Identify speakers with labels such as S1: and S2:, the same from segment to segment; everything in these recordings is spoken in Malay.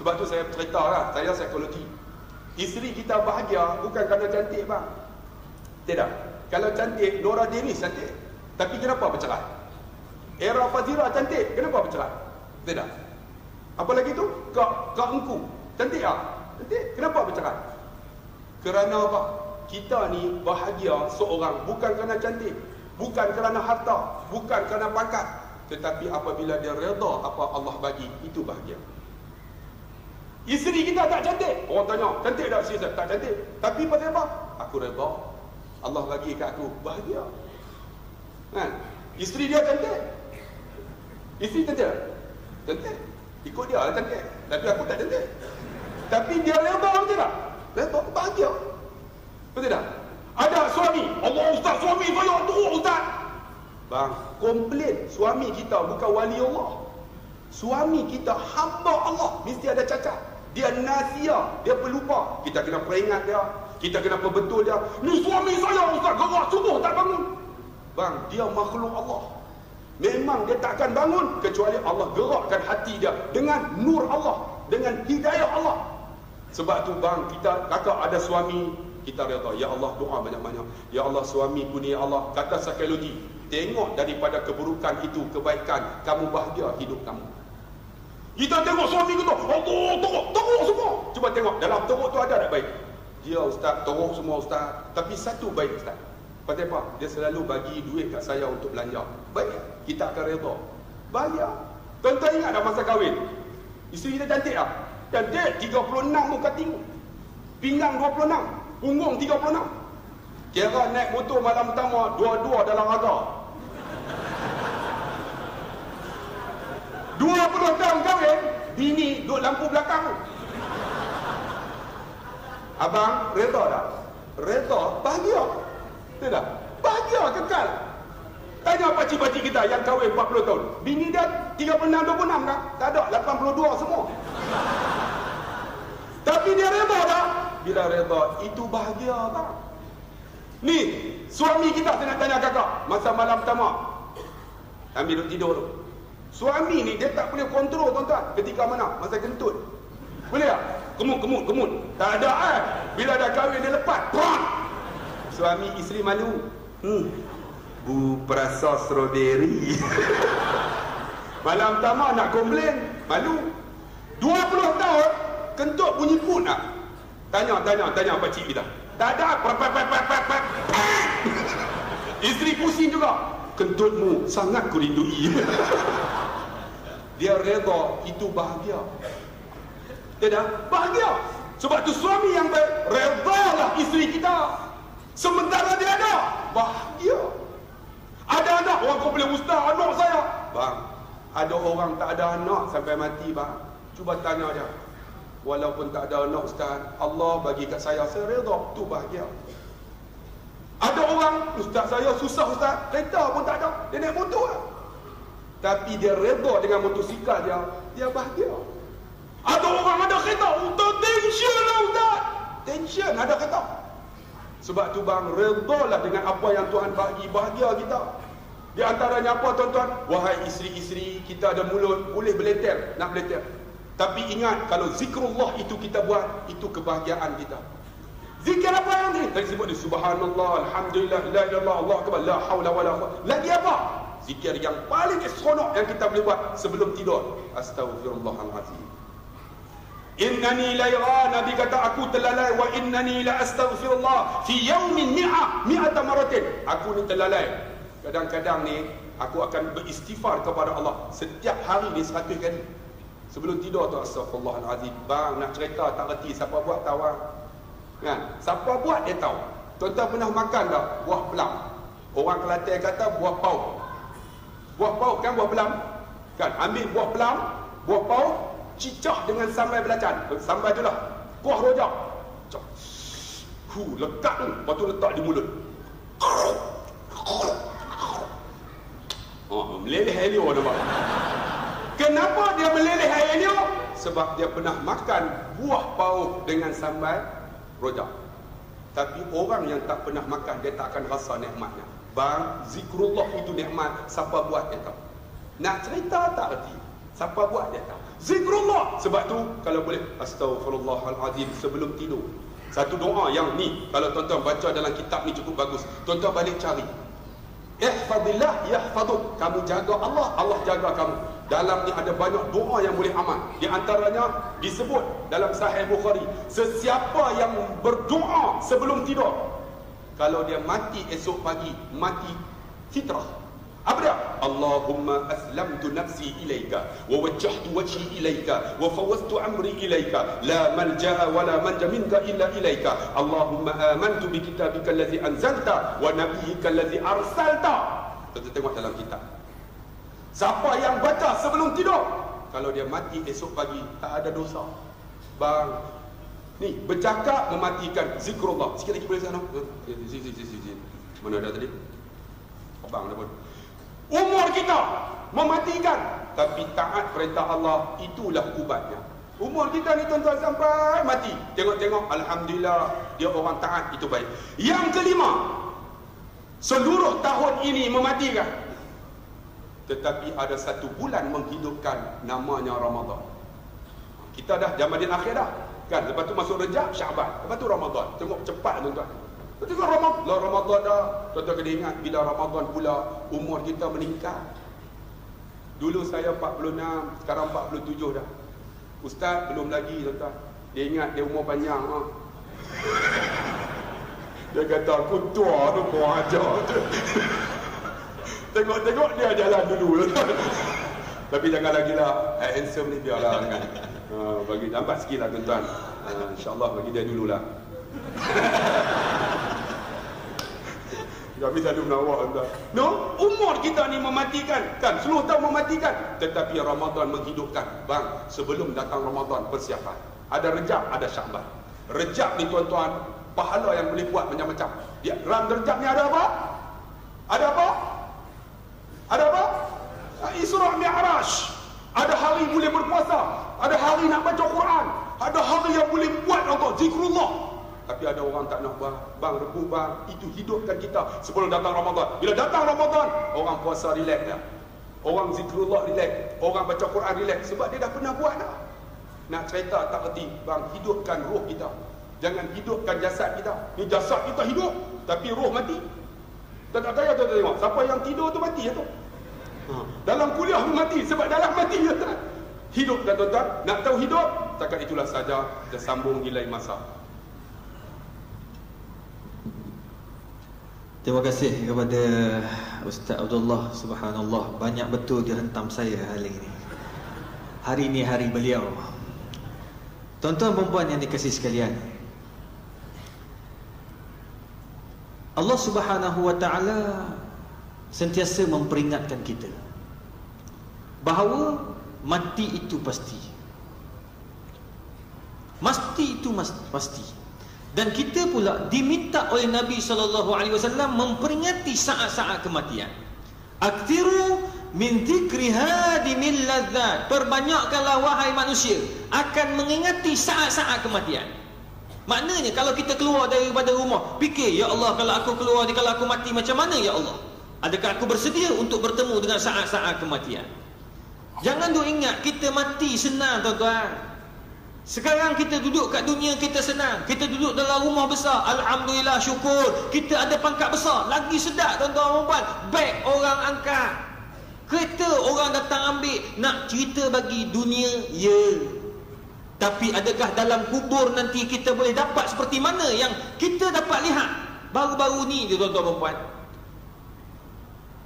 S1: Sebab tu saya cerita lah, saya psikologi. Isteri kita bahagia bukan kerana cantik bang. Tidak. Kalau cantik, Nora Danis cantik. Tapi kenapa bercerai? Era Fazira cantik, kenapa bercerai? Tidak. Apa lagi tu? Kak Engku cantik tak? Cantik, kenapa bercerai? Kerana apa? Kita ni bahagia seorang bukan kerana cantik, bukan kerana harta, bukan kerana pangkat, tetapi apabila dia redha apa Allah bagi, itu bahagia. Isteri kita tak cantik, orang tanya, cantik tak isteri saya? Tak cantik. Tapi pasal apa? Aku redha, Allah bagi kat aku, bahagia. Kan? Isteri dia cantik. Isteri cantik tak? Cantik. Ikut dia lah cantik. Tapi aku tak cantik. Tapi dia redha betul tak? Redha, bahagia. Betul tak? Ada suami, Allah ustaz, suami saya teruk ustaz. Bang, komplain suami kita bukan wali Allah. Suami kita hamba Allah, mesti ada cacat. Dia nasia, dia pelupa. Kita kena peringat dia, kita kena perbetul dia. Ni suami saya ustaz, gerak subuh tak bangun. Bang, dia makhluk Allah. Memang dia takkan bangun kecuali Allah gerakkan hati dia dengan nur Allah, dengan hidayah Allah. Sebab tu bang, kita kakak ada suami, kita reda, ya Allah, doa banyak-banyak. Ya Allah, suami pun ya Allah, kata psikologi, tengok daripada keburukan itu kebaikan, kamu bahagia hidup kamu. Kita tengok suami kita, Allah, teruk semua. Cuba tengok, dalam teruk tu ada tak baik? Dia ustaz, teruk semua ustaz. Tapi satu baik ustaz. Pasal apa? Dia selalu bagi duit kat saya untuk belanja. Baik, kita akan reda. Bayar. Tuan-tuan ingat dah masa kahwin? Isteri kita cantik tak? Cantik, 36 muka tinggi. Pinggang 26, punggung 36. Kira naik motor malam pertama, dua-dua dalam raga. 20 tahun kahwin, bini duduk lampu belakang. Abang, reda tak? Reda, bahagia. Tidak? Bahagia kekal. Tanya pakcik-pakcik kita yang kahwin 40 tahun. Bini dia 36, 26 kan? Tak ada, 82 semua. Tapi dia reda tak? Bila reda, itu bahagia tak? Ni, suami kita saya nak tanya kakak. Masa malam pertama, ambil duduk tidur tu. Suami ni dia tak boleh kontrol tuan-tuan. Ketika mana? Masa kentut. Boleh tak? Kemut. Tak ada Bila dah kahwin dia lepas. Pran! Suami isteri malu. Bu perasa strawberry. Malam pertama nak komplain, malu. 20 tahun kentut bunyi pun tak? Tanya pakcik kita. Tak ada. Isteri pusing juga. Kentutmu sangat kurindui. Dia reda, itu bahagia. Tidak? Bahagia. Sebab tu suami yang baik, redalah isteri kita. Sementara dia ada, bahagia. Ada anak, orang komplain, ustaz, anak saya. Bang, ada orang tak ada anak sampai mati bang. Cuba tanya dia. Walaupun tak ada anak ustaz, Allah bagi kat saya reda, tu bahagia. Ada orang, ustaz saya susah ustaz, kereta pun tak ada, dia naik motor lah. Tapi dia reda dengan motosikal dia bahagia. Ada orang ada kereta, ustaz tension lah ustaz. Tension ada kereta. Sebab tu bang, redalah dengan apa yang Tuhan bagi, bahagia kita. Di antaranya apa tuan-tuan? Wahai isteri-isteri, kita ada mulut, boleh beleter, nak beleter. Tapi ingat, kalau zikrullah itu kita buat, itu kebahagiaan kita. Zikir apa yang ni? Tadi sebut ni, subhanallah, alhamdulillah, la ilaha illallah, Allah akbar, la haula wala quwwata. Lagi apa? Zikir yang paling seronok yang kita boleh buat sebelum tidur. Astaghfirullahalazim. Innani la yara, Nabi kata aku terlalai, wa innani la astaghfirullah fi yaumin mi'ata maratin. Aku ni terlalai. Kadang-kadang ni aku akan beristighfar kepada Allah setiap hari ni 100 kali. Sebelum tidur tu astaghfirullahalazim. Bang nak cerita tak reti siapa buat tahu kan? Siapa buat dia tahu. Tuan-tuan pernah makan tak buah pelam? Orang Kelantan kata buah pauk. Buah pauk kan buah pelam? Kan ambil buah pelam, buah pauk, cicah dengan sambal belacan. Sambal tu lah. Kuah rojak. Lekat tu. Lepas tu letak di mulut. Meleleh air liur nampak. Kenapa dia meleleh air liur? Sebab dia pernah makan buah pauk dengan sambal rojak. Tapi orang yang tak pernah makan, dia tak akan rasa nikmatnya. Bang, zikrullah itu nikmat. Siapa buat dia tahu. Nak cerita tak reti. Siapa buat dia tahu. Zikrullah. Sebab tu kalau boleh astaghfirullahalazim sebelum tidur. Satu doa yang ni kalau tuan-tuan baca dalam kitab ni cukup bagus. Tuan-tuan balik cari. Ihfazillah yahfazuk. Kamu jaga Allah, Allah jaga kamu. Dalam ni ada banyak doa yang boleh amal. Di antaranya disebut dalam Sahih Bukhari, sesiapa yang berdoa sebelum tidur, kalau dia mati esok pagi, mati fitrah. Apa dia? Allahumma aslamtu nafsi ilaika wa wajjahtu wajhi ilaika wa fawwadtu amri ilaika la malja'a wa la manja minka illa ilaika. Allahumma amantu bi kitabika allazi anzalta wa nabiyyika allazi arsalta. Kita tengok dalam kitab. Siapa yang baca sebelum tidur, kalau dia mati esok pagi tak ada dosa. Bang, ni bercakap mematikan zikrullah. Sikit lagi boleh sana. Mana ada tadi? Abang dah pun. Umur kita mematikan, tapi taat perintah Allah itulah ubatnya. Umur kita ni tuan-tuan sampai mati, tengok-tengok alhamdulillah dia orang taat, itu baik. Yang kelima, seluruh tahun ini mematikan, tetapi ada satu bulan menghidupkan, namanya Ramadan. Kita dah Jamadil akhir dah kan, lepas tu masuk Rejab, Syaban, lepas tu Ramadan. Tengok cepat tuan-tuan. Tengok Ramadan dah. Tuan-tuan kena ingat, bila Ramadan pula umur kita meningkat. Dulu saya 46, sekarang 47 dah. Ustaz belum lagi tuan-tuan. Dia ingat dia umur panjang ha. Dia kata aku tua tu kau ajar. Tengok-tengok dia jalan dulu. Tapi jangan lagi lah handsome ni, biarlah kan. Bagi lambat sikit lah tuan-tuan. InsyaAllah bagi dia dululah. Tak bisa dia menawar tuan. No, umur kita ni mematikan kan, seluruh tahun mematikan, tetapi Ramadan menghidupkan. Bang, sebelum datang Ramadan persiapan. Ada Rejab, ada Syaban. Rejab ni tuan-tuan, pahala yang boleh buat macam-macam. Dia dalam Rejab ni ada apa? Ada apa? Ada apa? Isra' Mi'raj. Ada hari boleh berpuasa, ada hari nak baca Quran, ada hari yang boleh buat Allah zikrullah. Tapi ada orang tak nak bang rebut bang, itu hidupkan kita sebelum datang Ramadan. Bila datang Ramadan, orang puasa relax dah. Orang zikrullah relax, orang baca Quran relax, sebab dia dah pernah buat dah. Nak cerita tak erti, bang hidupkan roh kita. Jangan hidupkan jasad kita. Ni jasad kita hidup, tapi roh mati. Tak payah tu tengok, siapa yang tidur tu mati ya tu. Dalam kuliah mati, sebab dalam mati ya tu. Hidup dan tuan-tuan, nak tahu hidup, takat itulah saja. Kita sambung di lain masa.
S2: Terima kasih kepada Ustaz Abdullah. Subhanallah, banyak betul dia hentam saya hari ini. Hari ini hari beliau. Tuan-tuan perempuan yang dikasihi sekalian, Allah Subhanahu wa ta'ala sentiasa memperingatkan kita bahawa mati itu pasti. Mati itu pasti. Dan kita pula diminta oleh Nabi SAW memperingati saat-saat kematian. Aktiru min dzikri hadimil ladzat. Perbanyakkanlah wahai manusia akan mengingati saat-saat kematian. Maknanya kalau kita keluar daripada rumah, fikir, ya Allah, kalau aku keluar ni, kalau aku mati macam mana ya Allah? Adakah aku bersedia untuk bertemu dengan saat-saat kematian? Jangan duk ingat kita mati senang tuan-tuan. Sekarang kita duduk kat dunia kita senang. Kita duduk dalam rumah besar, alhamdulillah, syukur. Kita ada pangkat besar, lagi sedap tuan-tuan perempuan. Beg orang angkat, kereta orang datang ambil. Nak cerita bagi dunia, ya. Tapi adakah dalam kubur nanti kita boleh dapat seperti mana yang kita dapat lihat baru-baru ni tuan-tuan perempuan?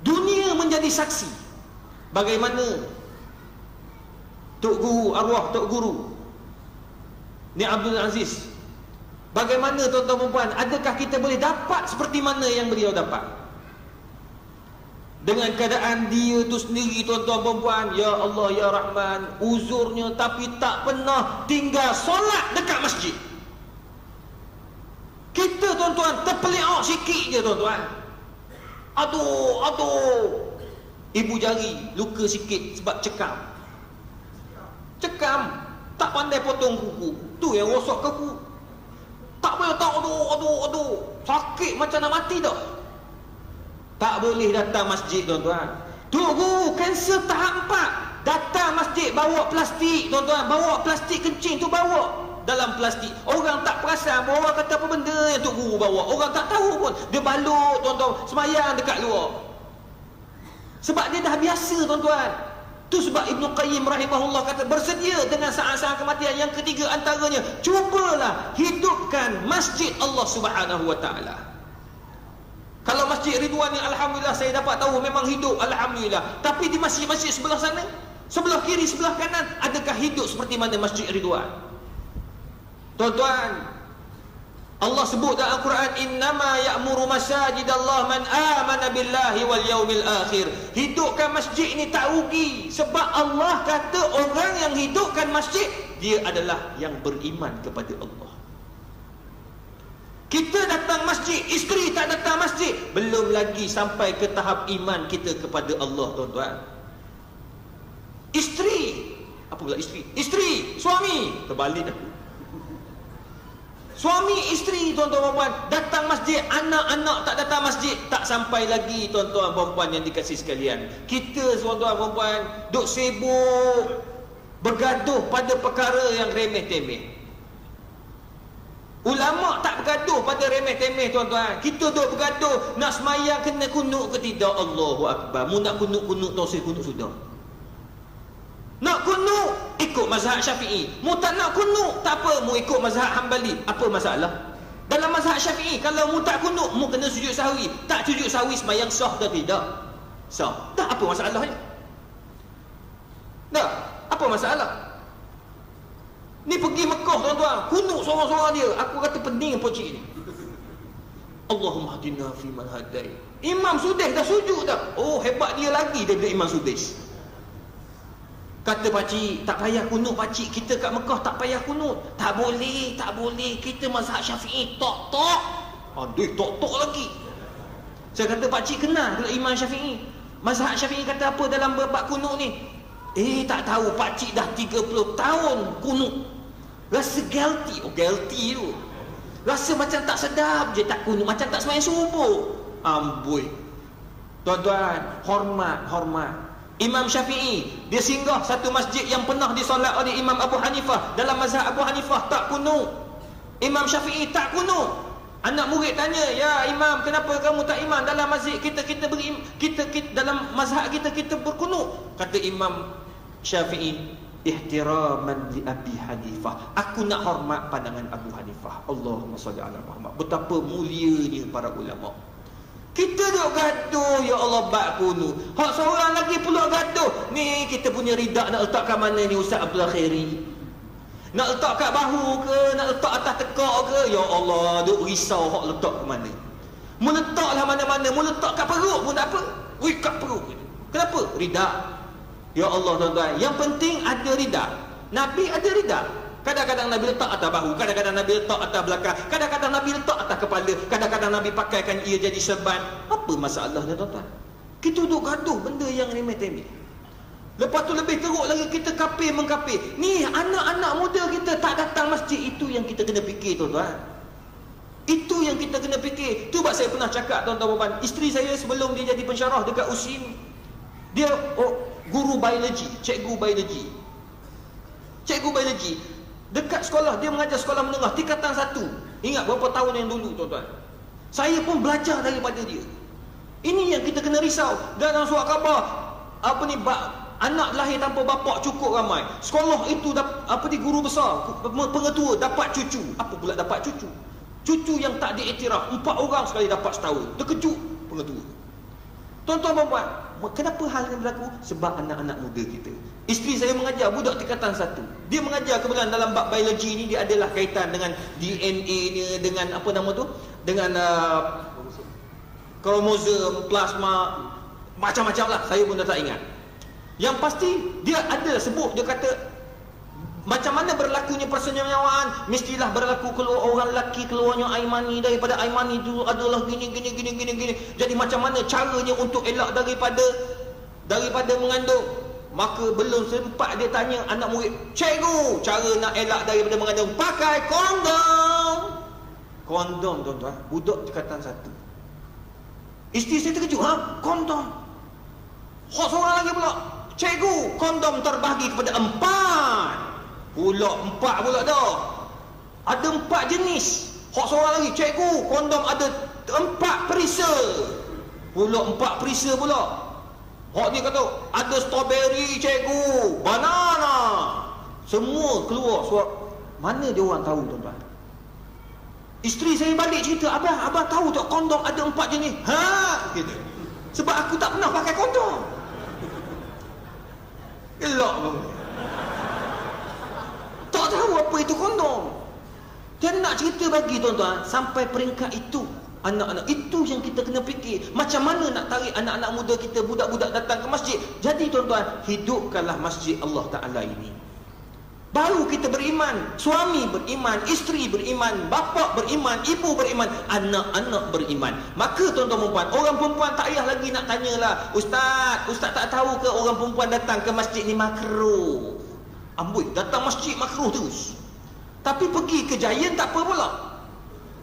S2: Dunia menjadi saksi bagaimana Tok Guru, arwah Tok Guru ni Abdul Aziz, bagaimana tuan-tuan perempuan, adakah kita boleh dapat seperti mana yang beliau dapat? Dengan keadaan dia tu sendiri tuan-tuan perempuan, ya Allah ya Rahman, uzurnya tapi tak pernah tinggal solat dekat masjid. Kita tuan-tuan terpeliak sikit je tuan-tuan, aduh ibu jari luka sikit sebab cekam, tak pandai potong kuku, tu yang rosak kuku. Tak boleh tahu, aduh, sakit macam nak mati dah. Tak boleh datang masjid tuan-tuan. Tok Guru kanser tahap 4. datang masjid bawa plastik, tuan-tuan, bawa plastik kencing tu, bawa dalam plastik. Orang tak perasan pun, orang kata apa benda yang Tok Guru bawa. Orang tak tahu pun. Dia balut, tuan-tuan, semayang dekat luar. Sebab dia dah biasa, tuan-tuan. Tu sebab Ibnu Qayyim rahimahullah kata, bersedia dengan saat-saat kematian. Yang ketiga antaranya, cubalah hidupkan masjid Allah Subhanahu wa taala. Kalau Masjid Ridwan ni, alhamdulillah saya dapat tahu memang hidup, alhamdulillah. Tapi di masjid-masjid sebelah sana, sebelah kiri, sebelah kanan, adakah hidup seperti mana Masjid Ridwan? Tuan-tuan, Allah sebut dalam Al-Quran, innama ya'muru masajidallah man amana billahi wal yaumil akhir. Hidupkan masjid ni tak rugi, sebab Allah kata orang yang hidupkan masjid, dia adalah yang beriman kepada Allah. Kita datang masjid, isteri tak datang masjid, belum lagi sampai ke tahap iman kita kepada Allah, tuan-tuan. Isteri, apa pula isteri? Isteri, suami, terbalik aku. Suami isteri, tuan-tuan puan, datang masjid, anak-anak tak datang masjid, tak sampai lagi, tuan-tuan puan yang dikasih sekalian. Kita, tuan-tuan puan, duk sibuk bergaduh pada perkara yang remeh-temeh. Ulama tak bergaduh pada remeh-temeh, tuan-tuan. Kita duk bergaduh nak semayang kena kunut ke tidak. Allahu Akbar. Mu nak kunut tausil kunut sudah. Nak kunut, ikut mazhab Syafi'i. Mu tak nak kunut, tak apa, mu ikut mazhab Hanbali. Apa masalah? Dalam mazhab Syafi'i, kalau mu tak kunut, mu kena sujud sahwi. Tak sujud sahwi, sembahyang sah atau tidak? Sah. Tak, apa masalahnya? Tak, apa masalah? Ni pergi Mekah, tuan-tuan, kunut seorang-seorang dia. Aku kata pening pocik ni. Allahumma hadina fi man hadai. Imam Sudais dah sujud dah. Oh, hebat dia lagi daripada Imam Sudais. Kata pakcik, tak payah kunut pakcik, kita kat Mekah tak payah kunut. Tak boleh, tak boleh. Kita mazhab Syafi'i, tok-tok. Aduh, tok-tok lagi. Saya kata pakcik kenal ke Imam Syafi'i? Mazhab Syafi'i kata apa dalam bab kunut ni? Tak tahu, pakcik dah 30 tahun kunut. Rasa guilty. Oh, guilty tu. Rasa macam tak sedap je tak kunut, macam tak sembahyang subuh. Amboi. Tuan-tuan, hormat. Imam Syafi'i, dia singgah satu masjid yang pernah disolat oleh Imam Abu Hanifah. Dalam mazhab Abu Hanifah tak kunut. Imam Syafi'i tak kunut. Anak murid tanya, ya Imam, kenapa kamu tak iman? Dalam masjid kita dalam mazhab kita berkunut. Kata Imam Syafi'i, ihtiraman li Abi Hanifah. Aku nak hormat pandangan Abu Hanifah. Allahumma salli ala Muhammad. Betapa mulianya para ulama. Kita duk gaduh, ya Allah, bab kunut. Hak seorang lagi pula gaduh. Ni kita punya ridak nak letak kat mana ni Ustaz Abdul Khairi? Nak letak kat bahu ke? Nak letak atas tekak ke? Ya Allah, duk risau hak letak ke mana. Mu letaklah mana-mana. Mu letak kat perut pun tak apa. Ui, kat perut. Kenapa? Ridak. Ya Allah, tuan-tuan. Yang penting ada ridak. Nabi ada ridak. Kadang-kadang Nabi letak atas bahu, kadang-kadang Nabi letak atas belakang, kadang-kadang Nabi letak atas kepala, kadang-kadang Nabi pakaikan ia jadi serban. Apa masalahnya, tuan-tuan? Kita duduk gaduh benda yang remeh-temeh. Lepas tu lebih teruk lagi, kita kapir mengkapir. Ni anak-anak muda kita tak datang masjid. Itu yang kita kena fikir, tuan-tuan. Itu yang kita kena fikir. Tu sebab saya pernah cakap, tuan-tuan, isteri saya sebelum dia jadi pensyarah dekat USIM, dia guru biologi, cikgu biologi. Dekat sekolah, dia mengajar sekolah menengah tingkatan 1. Ingat berapa tahun yang dulu, tuan-tuan. Saya pun belajar daripada dia. Ini yang kita kena risau. Dalam surat khabar, anak lahir tanpa bapa cukup ramai. Sekolah itu guru besar, pengetua dapat cucu. Apa pula dapat cucu? Cucu yang tak diiktiraf, 4 orang sekali dapat setahun. Terkejut pengetua. Tuan-tuan dan puan, kenapa hal ini berlaku? Sebab anak-anak muda kita. Isteri saya mengajar budak tingkatan 1. Dia mengajar kebetulan dalam bab biologi ni, dia adalah kaitan dengan DNA ni, dengan apa nama tu? Dengan kromosom, plasma, macam-macam lah. Saya pun dah tak ingat. Yang pasti dia ada sebut, dia kata macam mana berlakunya persenyawaan, mestilah berlaku keluar orang lelaki keluarnya air mani, daripada air mani itu adalah gini. Jadi macam mana caranya untuk elak daripada mengandung? Maka belum sempat dia tanya anak murid, cikgu, cara nak elak daripada mengandung, pakai kondom. Kondom, tuan-tuan, budak tingkatan 1. Isteri saya terkejut, kondom. Hak seorang lagi pula, Cikgu, kondom terbahagi kepada 4 pula dah. Ada 4 jenis. Hak seorang lagi, cikgu, kondom ada 4 perisa. Pula 4 perisa pula. Hak ni kata, ada strawberry cikgu, banana. Semua keluar suara. Mana dia orang tahu tuan-tuan? Isteri saya balik cerita, abang tahu tak kondom ada 4 jenis? Gitu. Sebab aku tak pernah pakai kondom. Elok pun. Tak tahu apa itu kondom. Dan nak cerita bagi tuan-tuan, sampai peringkat itu. Anak-anak itu yang kita kena fikir. Macam mana nak tarik anak-anak muda kita, budak-budak datang ke masjid. Jadi tuan-tuan, hidupkanlah masjid Allah Ta'ala ini. Baru kita beriman. Suami beriman, isteri beriman, bapa beriman, ibu beriman, anak-anak beriman. Maka tuan-tuan perempuan, orang perempuan tak payah lagi nak tanyalah, Ustaz tak tahu ke orang perempuan datang ke masjid ni makruh? Amboi, datang masjid makruh terus. Tapi pergi ke Giant tak apa pula.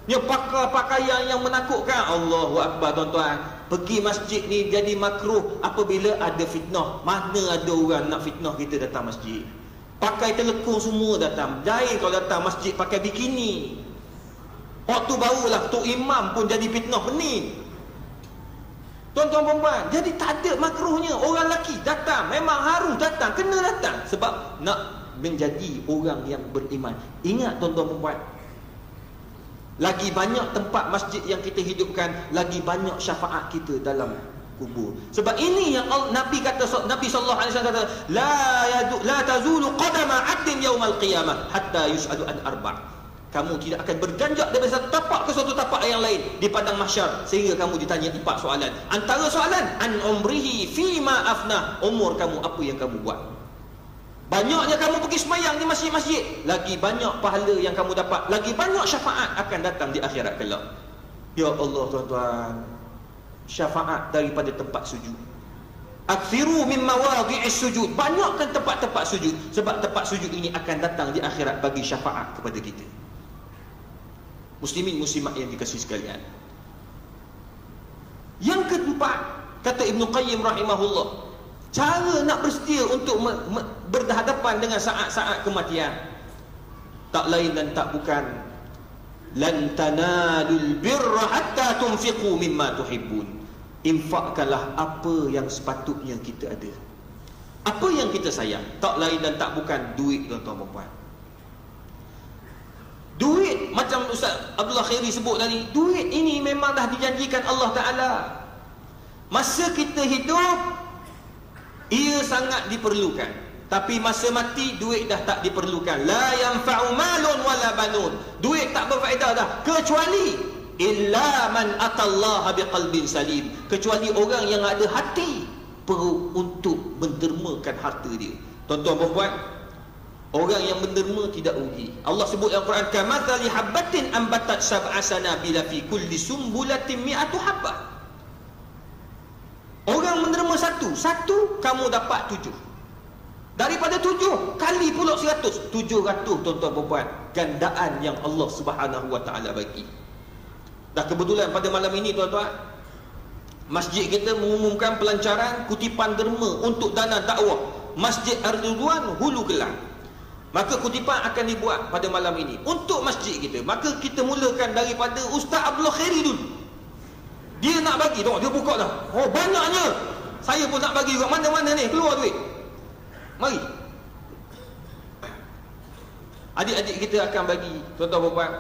S2: Dia pakai pakaian yang menakutkan. Allahu Akbar tuan-tuan. Pergi masjid ni jadi makruh apabila ada fitnah. Mana ada orang nak fitnah kita datang masjid? Pakai telekung semua datang. Jahil kalau datang masjid pakai bikini. Waktu barulah Tok Imam pun jadi fitnah pening. Tuan-tuan perempuan, jadi tak ada makruhnya. Orang lelaki datang, memang harus datang, kena datang. Sebab nak menjadi orang yang beriman. Ingat tuan-tuan perempuan, lagi banyak tempat masjid yang kita hidupkan, lagi banyak syafaat kita dalam kubur. Sebab ini yang Nabi kata, Nabi sallallahu alaihi wasallam kata, la tazulu qadama 'abdin yaumal qiyamah hatta yus'alu an arba'. Kamu tidak akan berganjak dari satu tapak ke suatu tapak yang lain di padang mahsyar sehingga kamu ditanya 4 soalan. Antara soalan, an umrihi fima afnah. Umur kamu apa yang kamu buat? Banyaknya kamu pergi semayang di masjid-masjid, lagi banyak pahala yang kamu dapat, lagi banyak syafaat akan datang di akhirat kelak. Ya Allah tuan-tuan, syafaat daripada tempat sujud. Akthiru min mawadhi'is sujud. Banyakkan tempat-tempat sujud, sebab tempat sujud ini akan datang di akhirat bagi syafaat kepada kita. Muslimin muslimat yang dikasihi sekalian. Yang keempat, kata Ibn Qayyim rahimahullah, cara nak bersedia untuk berhadapan dengan saat-saat kematian, tak lain dan tak bukan, lan tanalul birra hatta tunfiqu mimma tuhibbun. Infakkanlah apa yang sepatutnya kita ada, apa yang kita sayang. Tak lain dan tak bukan duit, tuan-tuan puan. Duit, macam Ustaz Abdullah Khairi sebut tadi, duit ini memang dah dijanjikan Allah Ta'ala. Masa kita hidup, ia sangat diperlukan. Tapi masa mati, duit dah tak diperlukan. La yanfa'u malun wala banun. Duit tak berfaedah dah, kecuali illa man atallaha biqalbin salim. Kecuali orang yang ada hati perlu untuk mendermakan harta dia. Tuan-tuan perempuan, orang yang menderma tidak rugi. Allah sebut dalam Quran, kamathali habbatin ambatat sab'a sanabila fi kulli sumbulatin mi'atu habbah. Orang menderma satu, kamu dapat 7. Daripada 7 kali pula 100, 700 tuan-tuan perempuan, gandaan yang Allah Subhanahu wa taala bagi. Dah kebetulan pada malam ini tuan-tuan, masjid kita mengumumkan pelancaran kutipan derma untuk dana dakwah Masjid Ar-Ridwan Hulu Kelang. Maka kutipan akan dibuat pada malam ini untuk masjid kita. Maka kita mulakan daripada Ustaz Abdullah Khairi dulu. Dia nak bagi, tengok dia buka dah. Oh, banyaknya. Saya pun nak bagi juga. Mana-mana ni keluar duit. Mari. Adik-adik kita akan bagi, tuan-tuan puan.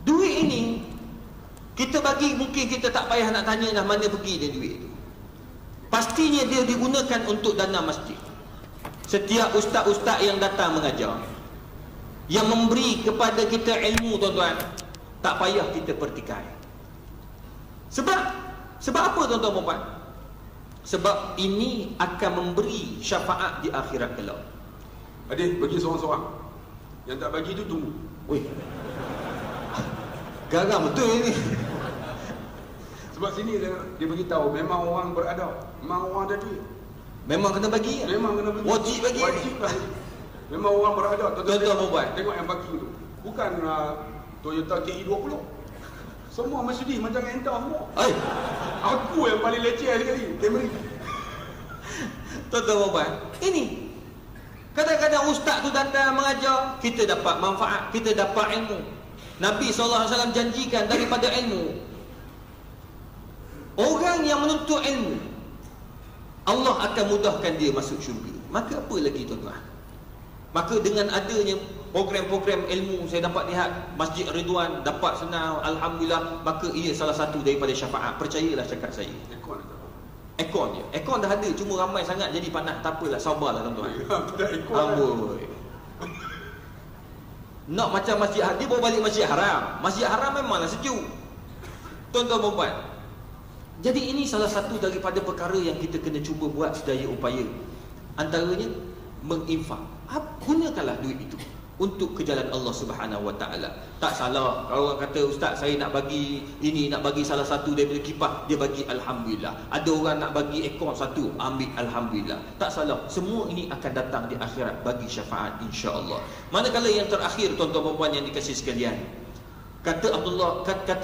S2: Duit ini kita bagi, mungkin kita tak payah nak tanya dah mana pergi dia duit itu. Pastinya dia digunakan untuk dana masjid. Setiap ustaz-ustaz yang datang mengajar, yang memberi kepada kita ilmu, tuan-tuan, tak payah kita pertikai. Sebab apa tuan-tuan puan? Sebab ini akan memberi syafaat di akhirat kelak.
S1: Adik, bagi seorang-seorang. Yang tak bagi tu tunggu.
S2: Oi, garam betul ini.
S1: Sebab sini dia beritahu memang orang beradab, memang orang ada duit.
S2: Memang kena bagi.
S1: Memang kena bagi.
S2: Wajib bagi.
S1: Wajib lah. Memang orang beradab.
S2: Tuan-tuan perempuan,
S1: tengok yang bagi tu. Bukan Toyota KE20. Semua Mercedes macam entah semua.
S2: Oi,
S1: Aku yang paling leceh sekali, Camry.
S2: tuan-tuan puan, ini kadang-kadang ustaz tu datang mengajar, kita dapat manfaat, kita dapat ilmu. Nabi SAW janjikan daripada ilmu, orang yang menuntut ilmu, Allah akan mudahkan dia masuk syurga. Maka apa lagi tuan-tuan? Maka dengan adanya program-program ilmu, saya dapat lihat Masjid Ridwan dapat senang, alhamdulillah. Maka ia salah satu daripada syafaat. Percayalah cakap saya. Aircon je. Aircon dah ada, cuma ramai sangat jadi panas. Tak apalah, sabarlah tuan-tuan. Amboi. Nak macam Masjid Haram, dia bawa balik Masjid Haram. Masjid Haram memanglah sejuk. Tuan-tuan dan puan, jadi ini salah satu daripada perkara yang kita kena cuba buat sedaya upaya. Antaranya menginfak. Gunakanlah duit itu untuk ke jalan Allah Subhanahu Wa Taala. Tak salah kalau orang kata, ustaz saya nak bagi ini, nak bagi salah satu daripada kipas, dia bagi alhamdulillah. Ada orang nak bagi ekor satu, ambil alhamdulillah. Tak salah. Semua ini akan datang di akhirat bagi syafaat insya-Allah. Manakala yang terakhir tuan-tuan dan puan yang dikasihi sekalian, kata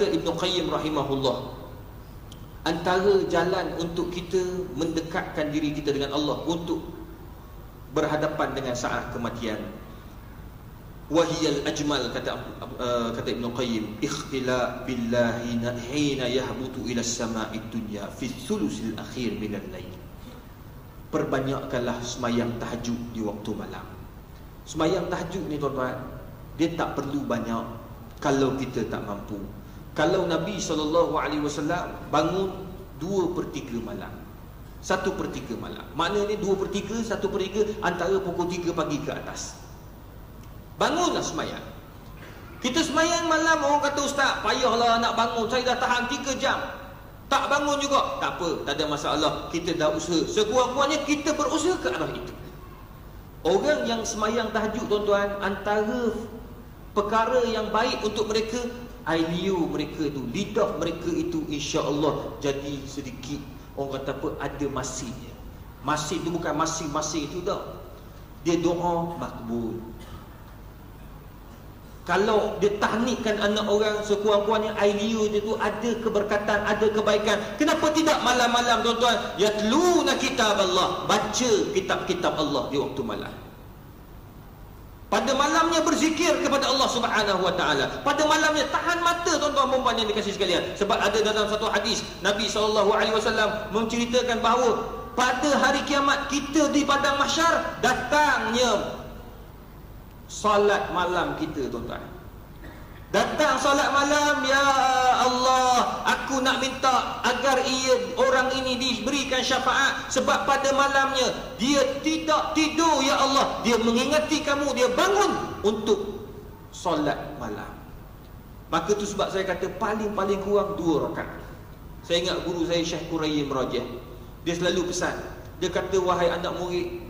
S2: Ibnu Qayyim rahimahullah, antara jalan untuk kita mendekatkan diri kita dengan Allah, untuk berhadapan dengan saat kematian, wahiyal ajmal, kata Ibnu Qayyim, ikhtila billahi hina yahbutu ila as-sama'i dunya fi thulusil akhir minal lail. Perbanyakkanlah semayang tahajud di waktu malam. Semayang tahajud ni tuan-tuan, dia tak perlu banyak kalau kita tak mampu. Kalau Nabi SAW bangun 2/3 malam, 1/3 malam, maknanya 2/3, 1/3 antara pukul 3 pagi ke atas. Bangunlah semayang. Kita semayang malam, orang kata, ustaz payahlah nak bangun, saya dah tahan 3 jam tak bangun juga. Tak apa, tak ada masalah. Kita dah usaha, sekurang-kurangnya kita berusaha ke arah itu. Orang yang semayang tahajud tuan-tuan, antara perkara yang baik untuk mereka, air liur mereka tu, lidah mereka itu insya-Allah jadi sedikit, orang kata apa, ada masihnya. Masih tu bukan masing-masing itu dah, dia doa makbul. Kalau dia tahnikkan anak orang, sekurang-kurangnya air liur dia tu ada keberkatan, ada kebaikan. Kenapa tidak malam-malam tuan-tuan, yatluna kitab Allah, baca kitab-kitab Allah di waktu malam. Pada malamnya berzikir kepada Allah Subhanahu Wa Taala. Pada malamnya tahan mata tuan-tuan dan puan yang dikasihi sekalian. Sebab ada dalam satu hadis Nabi SAW menceritakan bahawa pada hari kiamat kita di padang mahsyar, datangnya salat malam kita tuan-tuan. Datang salat malam, ya Allah, aku nak minta agar orang ini diberikan syafaat, sebab pada malamnya dia tidak tidur ya Allah, dia mengingati kamu, dia bangun untuk salat malam. Maka tu sebab saya kata paling-paling kurang 2 rakaat. Saya ingat guru saya Syekh Qurayyim Rajah, dia selalu pesan, dia kata, wahai anak murid,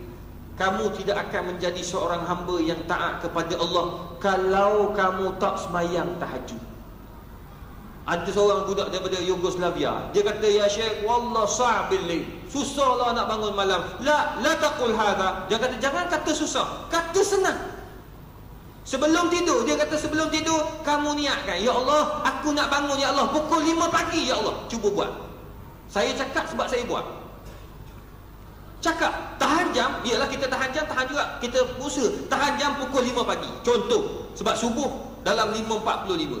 S2: kamu tidak akan menjadi seorang hamba yang taat kepada Allah kalau kamu tak semayang tahajud. Ada seorang budak daripada Yugoslavia, dia kata, ya Syekh, wallah sa'bil lail, susahlah nak bangun malam. La taqul hadha, dia kata, jangan kata susah, kata senang. Sebelum tidur, dia kata, sebelum tidur kamu niatkan, ya Allah, aku nak bangun ya Allah pukul 5 pagi ya Allah. Cuba buat. Saya cakap sebab saya buat. Cakap tahan jam, ialah kita tahan jam, tahan juga kita usaha tahan jam pukul 5 pagi. Contoh, sebab subuh dalam 5.45.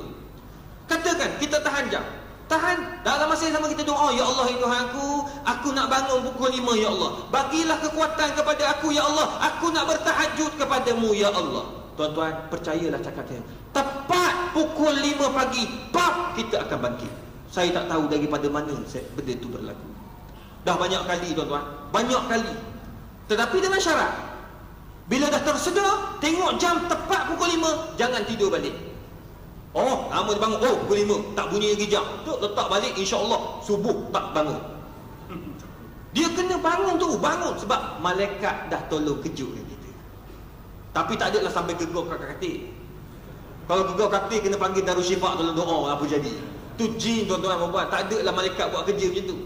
S2: Katakan kita tahan jam, tahan, dalam masa yang sama kita doa, ya Allah, ya Tuhanku, aku nak bangun pukul 5 ya Allah, bagilah kekuatan kepada aku ya Allah, aku nak bertahajud kepadamu ya Allah. Tuan-tuan, percayalah cakap saya, tepat pukul 5 pagi, pap, kita akan bangkit. Saya tak tahu daripada mana benda itu berlaku. Dah banyak kali tuan-tuan, banyak kali. Tetapi dengan syarat, bila dah tersedar, tengok jam tepat pukul 5, jangan tidur balik. Oh, lama dia bangun, oh pukul 5, tak bunyi lagi jam, duk letak balik, insya-Allah subuh tak bangun. Dia kena bangun tu, bangun, sebab malaikat dah tolong kejutkan kita. Tapi tak adalah sampai gegar katil. Kalau gegar katil kena panggil Darussyifaq tolong doa, apa jadi. Tu jin tuan-tuan buat, tak adalah malaikat buat kerja macam tu.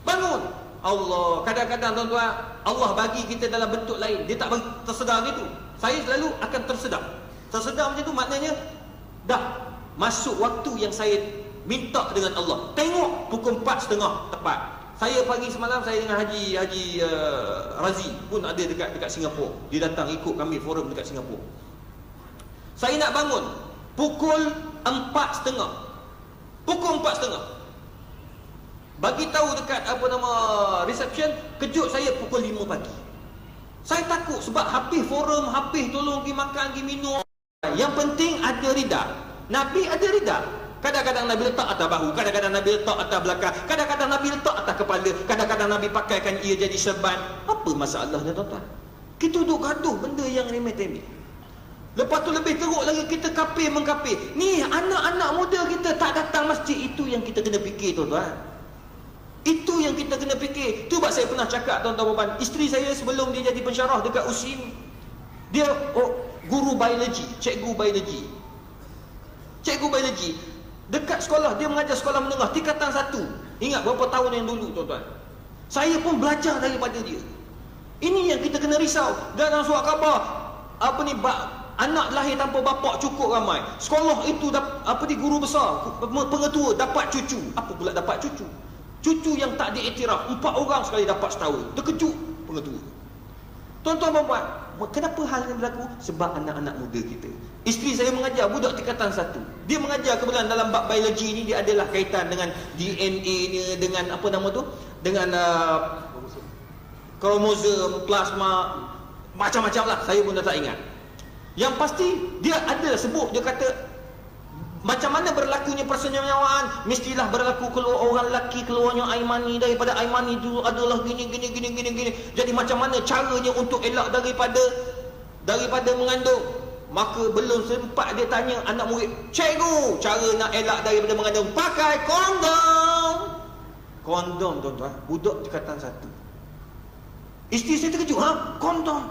S2: Bangun. Allah, kadang-kadang tuan-tuan, Allah bagi kita dalam bentuk lain, dia tak bagi tersedar gitu. Saya selalu akan tersedar. Tersedar macam tu maknanya dah masuk waktu yang saya minta dengan Allah. Tengok pukul 4.30 tepat. Saya pagi semalam saya dengan Haji Razi pun ada dekat Singapura. Dia datang ikut kami forum dekat Singapura. Saya nak bangun pukul 4.30. Pukul 4.30. Bagi tahu dekat reception, kejut saya pukul 5 pagi. Saya takut sebab habis forum, habis tolong pergi makan, pergi minum. Yang penting ada rida. Nabi ada rida. Kadang-kadang Nabi letak atas bahu, kadang-kadang Nabi letak atas belakang, kadang-kadang Nabi letak atas kepala, kadang-kadang Nabi pakaikan ia jadi serban. Apa masalahnya tuan-tuan? Kita duduk gaduh benda yang remeh-temeh. Lepas tu lebih teruk lagi kita kapir mengkapir. Ni anak-anak muda kita tak datang masjid. Itu yang kita kena fikir tuan-tuan. Itu yang kita kena fikir. Tu sebab saya pernah cakap tuan-tuan puan, isteri saya sebelum dia jadi pensyarah dekat USIM, dia guru biologi, cikgu biologi. Cikgu biologi. Dekat sekolah, dia mengajar sekolah menengah tingkatan 1. Ingat berapa tahun yang dulu tuan-tuan. Saya pun belajar daripada dia. Ini yang kita kena risau. Dalam surat khabar, anak lahir tanpa bapak cukup ramai. Sekolah itu guru besar, pengetua dapat cucu. Apa pula dapat cucu? Cucu yang tak diiktiraf, 4 orang sekali dapat setahun. Terkejut pengetua. Tuan-tuan dan puan, kenapa hal ini berlaku? Sebab anak-anak muda kita. Isteri saya mengajar budak tingkatan 1. Dia mengajar kebetulan dalam bab biologi ni, dia adalah kaitan dengan DNA ni, dengan dengan kromosom, plasma, macam-macam lah. Saya pun dah tak ingat. Yang pasti dia ada sebut, dia kata macam mana berlakunya persenyawaan, mestilah berlaku keluar orang lelaki keluarnya air mani, daripada air mani itu adalah gini. Jadi macam mana caranya untuk elak daripada mengandung? Maka belum sempat dia tanya anak murid, cikgu, cara nak elak daripada mengandung pakai kondom. Kondom tuan-tuan, budak tingkatan 1. Isteri saya terkejut, kondom.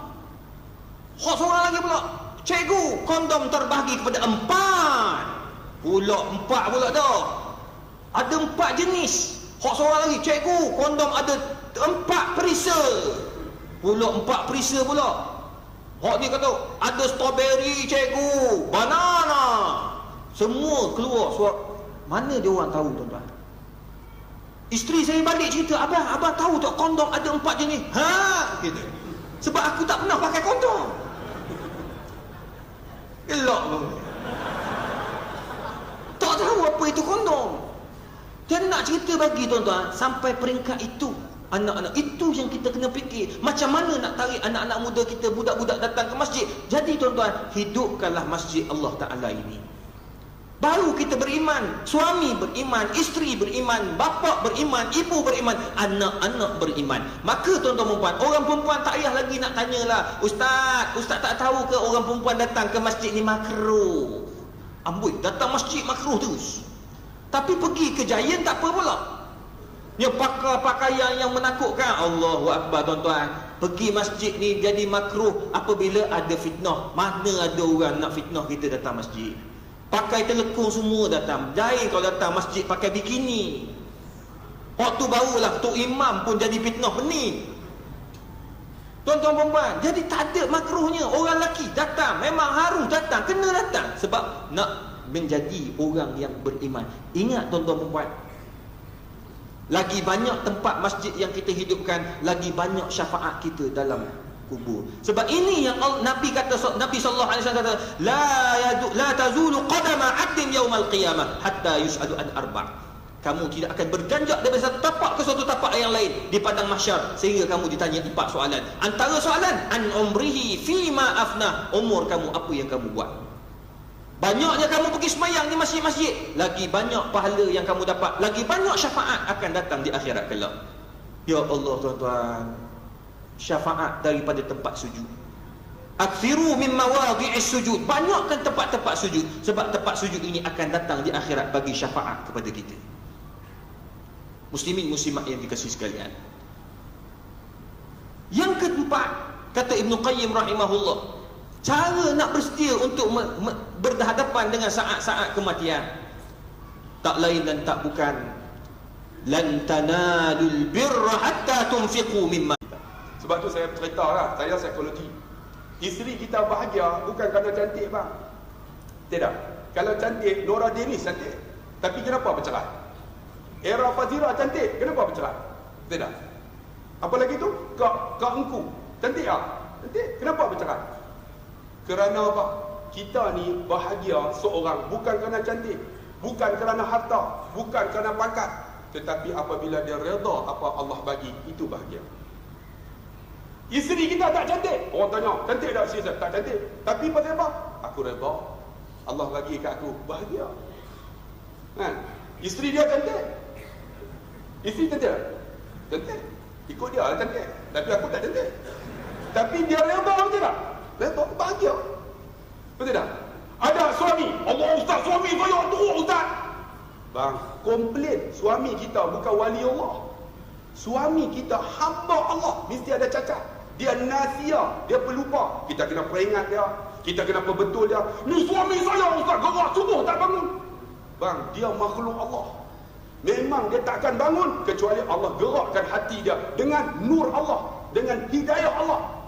S2: Hak seorang lagi pula, cikgu, kondom terbahagi kepada 4. Pula 4 pula dah. Ada 4 jenis. Hak seorang lagi, cikgu, kondom ada 4 perisa. Pula 4 perisa pula. Hak ni kata ada strawberry, cikgu, banana. Semua keluar suara. Mana dia orang tahu tuan-tuan? Isteri saya balik cerita, abang tahu tak kondom ada 4 jenis? Gitu. Sebab aku tak pernah pakai kondom. Elok pun. Tak tahu apa itu kondom. Dan nak cerita bagi tuan-tuan, sampai peringkat itu anak-anak, itu yang kita kena fikir. Macam mana nak tarik anak-anak muda kita, budak-budak datang ke masjid. Jadi tuan-tuan, hidupkanlah masjid Allah Ta'ala ini. Baru kita beriman. Suami beriman, isteri beriman, bapa beriman, ibu beriman, anak-anak beriman. Maka tuan-tuan perempuan, orang perempuan tak payah lagi nak tanyalah, Ustaz tak tahu ke orang perempuan datang ke masjid ni makruh? Amboi, datang masjid makruh terus. Tapi pergi ke Giant tak apa pula. Dia pakai pakaian yang menakutkan. Allahu Akbar tuan-tuan. Pergi masjid ni jadi makruh apabila ada fitnah. Mana ada orang nak fitnah kita datang masjid? Pakai telekung semua datang. Giant kalau datang masjid pakai bikini. Waktu barulah Tok Imam pun jadi fitnah pening. Tuan-tuan perempuan, jadi tak ada makruhnya. Orang lelaki datang, memang harus datang, kena datang. Sebab nak menjadi orang yang beriman. Ingat tuan-tuan perempuan, lagi banyak tempat masjid yang kita hidupkan, lagi banyak syafaat kita dalam kubur. Sebab ini yang Nabi sallallahu alaihi wasallam kata, la tazulu qadama 'abdin yaumal qiyamah hatta yus'alu an arba'. Kamu tidak akan berganjak dari satu tapak ke satu tapak yang lain di padang mahsyar sehingga kamu ditanya 4 soalan. Antara soalan, an umrihi fima afnah, umur kamu apa yang kamu buat. Banyaknya kamu pergi semayang di masjid-masjid, lagi banyak pahala yang kamu dapat, lagi banyak syafaat akan datang di akhirat kelak. Ya Allah tuan-tuan, syafaat daripada tempat sujud. Akthiru min mawadhi'is sujud, banyakkan tempat-tempat sujud, sebab tempat sujud ini akan datang di akhirat bagi syafaat kepada kita. Muslimin muslimat yang dikasihi sekalian, yang keempat, kata Ibn Qayyim rahimahullah, cara nak bersedia untuk berhadapan dengan saat-saat kematian, tak lain dan tak bukan, lan tanalul birra hatta tunfiqu mimma.
S1: Sebab tu saya cerita lah, saya psikologi. Isteri kita bahagia bukan kerana cantik bang. Tidak. Kalau cantik, Nora Denis cantik. Tapi kenapa bercerai? Era Fazira cantik, kenapa bercerai? Tidak. Apa lagi tu? Kak Engku cantik tak? Cantik, kenapa bercerai? Kerana apa? Kita ni bahagia seorang bukan kerana cantik, bukan kerana harta, bukan kerana pangkat, tetapi apabila dia redha apa Allah bagi, itu bahagia. Isteri kita tak cantik, orang tanya, cantik tak isteri saya? Tak cantik. Tapi pasal apa? Aku redha, Allah bagi kat aku, bahagia. Kan? Isteri dia cantik. Isteri cantik tak? Cantik. Ikut dia lah cantik. Tapi aku tak cantik. Tapi dia redha betul tak? Redha, bahagia. Betul tak? Ada suami, Allah ustaz, suami saya teruk ustaz. Bang, komplain suami kita bukan wali Allah. Suami kita hamba Allah, mesti ada cacat. Dia nasia, dia pelupa. Kita kena peringat dia, kita kena perbetul dia. Ni suami saya ustaz, gerak subuh tak bangun. Bang, dia makhluk Allah. Memang dia takkan bangun kecuali Allah gerakkan hati dia dengan nur Allah, dengan hidayah Allah.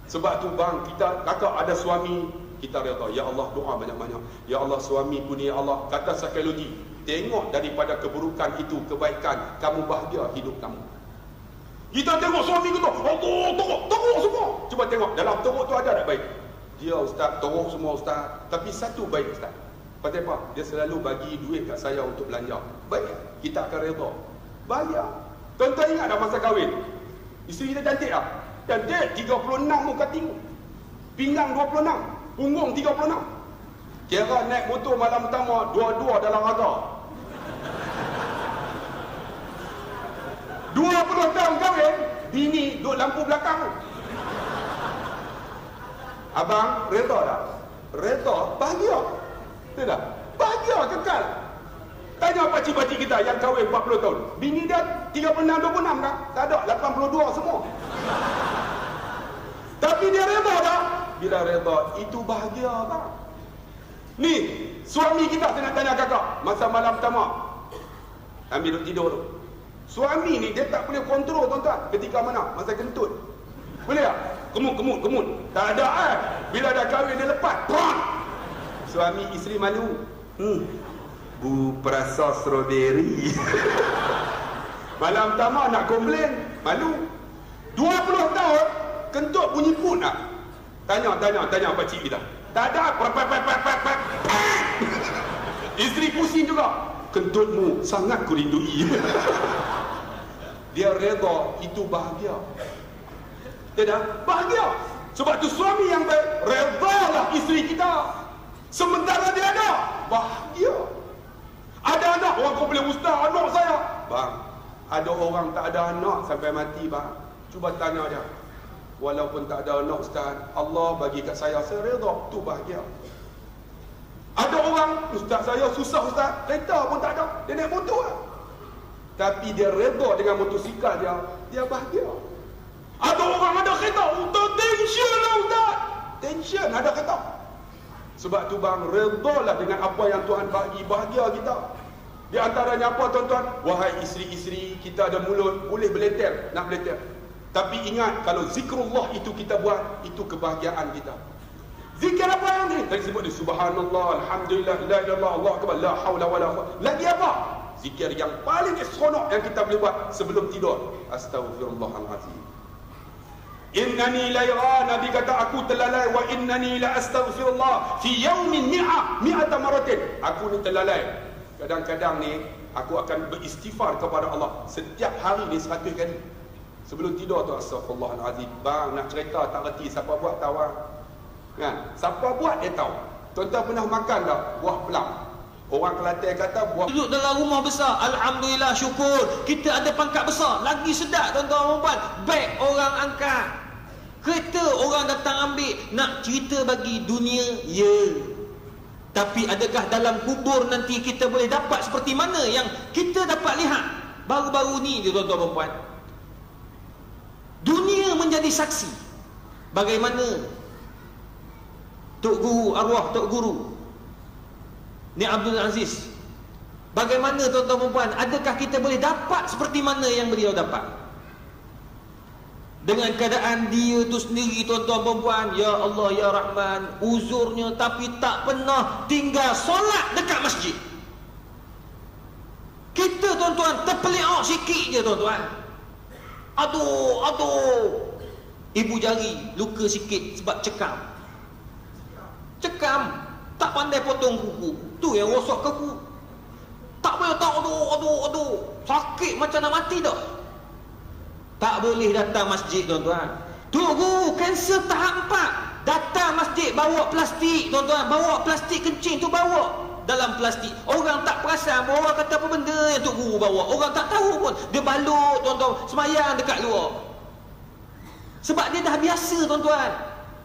S1: Sebab tu bang, kita kakak ada suami, kita reda, ya Allah, doa banyak-banyak. Ya Allah, suami pun ya Allah, kata psikologi, tengok daripada keburukan itu kebaikan, kamu bahagia hidup kamu. Kita tengok suami kita, Allah, teruk semua. Cuba tengok, dalam teruk tu ada tak baik? Dia ustaz, teruk semua ustaz. Tapi satu baik ustaz. Pasal apa? Dia selalu bagi duit kat saya untuk belanja. Baik, kita akan reda. Bahagia. Tuan-tuan ingat dah masa kahwin? Isteri kita cantik tak? Cantik, 36 muka tinggi. Pinggang 26, punggung 36. Kira naik motor malam pertama, dua-dua dalam raga. 20 tahun kahwin, bini duduk lampu belakang. Abang, reda tak? Reda, bahagia. Betul tak? Bahagia, kekal. Tanya pakcik-pakcik kita yang kahwin 40 tahun. Bini dia 36-26 kan? Tak ada, 82 semua. Tapi dia reda tak? Bila reda, itu bahagia bang. Ni, suami kita saya nak tanya kakak. Masa malam pertama, ambil duduk tidur tu. Suami ni dia tak boleh kontrol tuan-tuan. Ketika mana? Masa kentut. Boleh tak? Kemut. Tak ada bila dah kahwin dia lepas. Pran! Suami isteri malu. Bu perasa strawberry. Malam pertama nak komplain, malu. 20 tahun kentut bunyi pun tak? Tanya pakcik kita. Tak ada. Isteri pusing juga. Kentutmu sangat ku rindui. Dia reda, itu bahagia. Tidak? Bahagia. Sebab tu suami yang baik, redalah isteri kita. Sementara dia ada, bahagia. Ada anak, orang kau boleh ustaz, anak saya. Bang, ada orang tak ada anak sampai mati bang. Cuba tanya dia. Walaupun tak ada anak ustaz, Allah bagi kat saya reda, tu bahagia. Ada orang, ustaz saya susah ustaz, kereta pun tak ada, dia naik motor lah. Tapi dia reda dengan motosikal dia bahagia. Ada orang ada kereta, ustaz tension lah ustaz. Tension ada kereta. Sebab tu bang, redalah dengan apa yang Tuhan bagi, bahagia kita. Di antaranya apa tuan-tuan? Wahai isteri-isteri, kita ada mulut, boleh beleter, nak beleter. Tapi ingat, kalau zikrullah itu kita buat, itu kebahagiaan kita. Zikir apa yang ni? Tadi sebut ni, subhanallah, alhamdulillah, la ilaha illallah, Allah akbar, la haula wala quwwata. Lagi apa? Zikir yang paling seronok yang kita boleh buat sebelum tidur. Astaghfirullahalazim. Innani la yara, Nabi kata aku terlalai, wa innani la astaghfirullah fi yaumin mi'ata maratin. Aku ni terlalai. Kadang-kadang ni aku akan beristighfar kepada Allah setiap hari ni 100 kali. Sebelum tidur tu astaghfirullahalazim. Bang nak cerita tak reti siapa buat tahu kan? Siapa buat dia tahu. Tuan-tuan pernah makan tak buah pelam? Orang Kelantan kata buah.
S2: Duduk dalam rumah besar, alhamdulillah, syukur kita ada pangkat besar, lagi sedap tuan-tuan puan. Beg orang angkat, kereta orang datang ambil. Nak cerita bagi dunia, ya. Tapi adakah dalam kubur nanti kita boleh dapat seperti mana yang kita dapat lihat baru-baru ni tuan-tuan puan? Dunia menjadi saksi bagaimana Tok Guru, arwah Tok Guru ni Abdul Aziz, bagaimana tuan-tuan puan, adakah kita boleh dapat seperti mana yang beliau dapat? Dengan keadaan dia tu sendiri tuan-tuan puan, ya Allah ya Rahman, uzurnya tapi tak pernah tinggal solat dekat masjid. Kita tuan-tuan terpeliak sikit je tuan-tuan. Aduh. Ibu jari luka sikit sebab cekam. Tak pandai potong kuku. Tu yang rosak kuku. Tak boleh tahu, aduh. Sakit macam nak mati dah. Tak boleh datang masjid tuan-tuan. Tunggu kanser tahap 4. Datang masjid bawa plastik tuan-tuan. Bawa plastik kencing tu bawa dalam plastik. Orang tak perasan pun. Orang kata apa benda yang Tok Guru bawa. Orang tak tahu pun. Dia balut tuan-tuan. Semayang dekat luar. Sebab dia dah biasa tuan-tuan.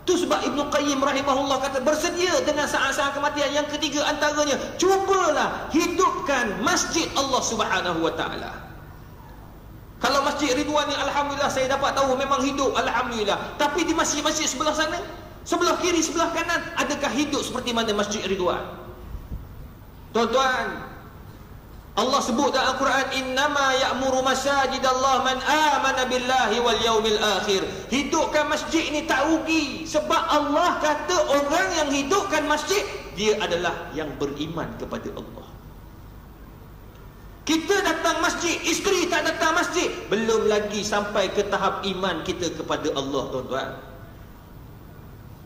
S2: Tu sebab Ibnu Qayyim rahimahullah kata bersedia dengan saat-saat kematian. Yang ketiga antaranya, cubalah hidupkan masjid Allah Subhanahu wa taala. Kalau Masjid Ridwan ni alhamdulillah saya dapat tahu memang hidup, alhamdulillah. Tapi di masjid-masjid sebelah sana, sebelah kiri, sebelah kanan, adakah hidup seperti mana Masjid Ridwan? Tuan-tuan, Allah sebut dalam Al-Quran, innama ya'muru masajidallah man amana billahi wal yaumil akhir. Hidupkan masjid ni tak rugi. Sebab Allah kata orang yang hidupkan masjid, dia adalah yang beriman kepada Allah. Kita datang masjid, isteri tak datang masjid, belum lagi sampai ke tahap iman kita kepada Allah tuan-tuan.